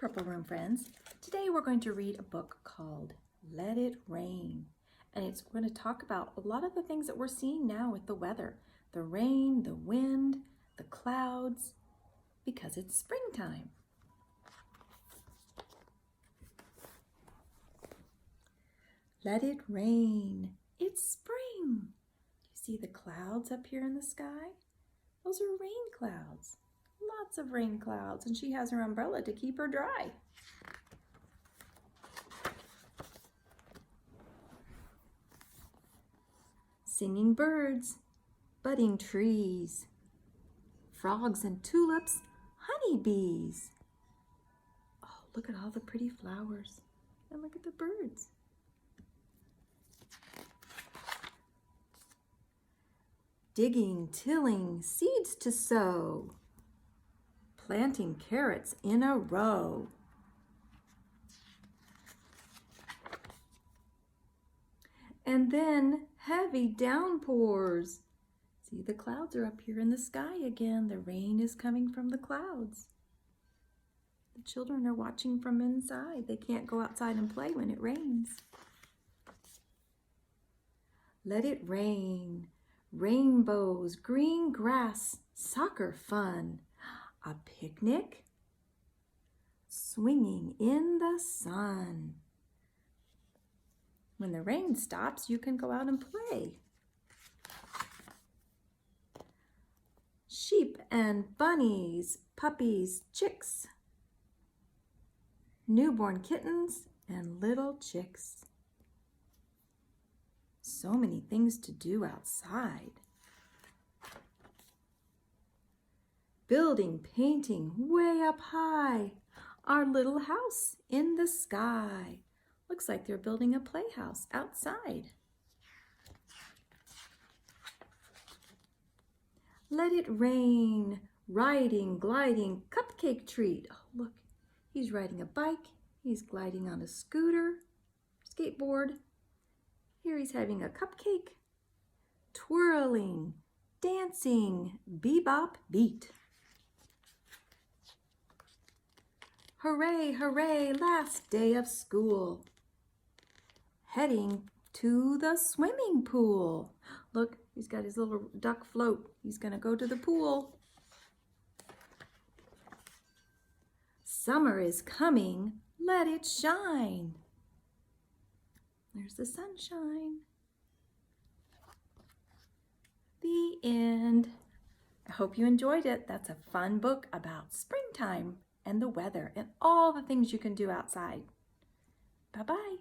Purple Room friends. Today we're going to read a book called Let It Rain. And it's going to talk about a lot of the things that we're seeing now with the weather. The rain, the wind, the clouds, because it's springtime. Let it rain. It's spring. You see the clouds up here in the sky? Those are rain clouds. Lots of rain clouds, and she has her umbrella to keep her dry. Singing birds, budding trees, frogs and tulips, honeybees. Oh, look at all the pretty flowers, and look at the birds. Digging, tilling, seeds to sow, planting carrots in a row. And then heavy downpours. See, the clouds are up here in the sky again. The rain is coming from the clouds. The children are watching from inside. They can't go outside and play when it rains. Let it rain. Rainbows, green grass, soccer fun, a picnic, swinging in the sun. When the rain stops, you can go out and play. Sheep and bunnies, puppies, chicks, newborn kittens and little chicks. So many things to do outside. Building, painting way up high. Our little house in the sky. Looks like they're building a playhouse outside. Let it rain. Riding, gliding, cupcake treat. Oh, look, he's riding a bike. He's gliding on a scooter, skateboard. Here he's having a cupcake, twirling, dancing, bebop beat. Hooray, hooray, last day of school. Heading to the swimming pool. Look, he's got his little duck float. He's gonna go to the pool. Summer is coming, let it shine. There's the sunshine. The end. I hope you enjoyed it. That's a fun book about springtime and the weather and all the things you can do outside. Bye-bye.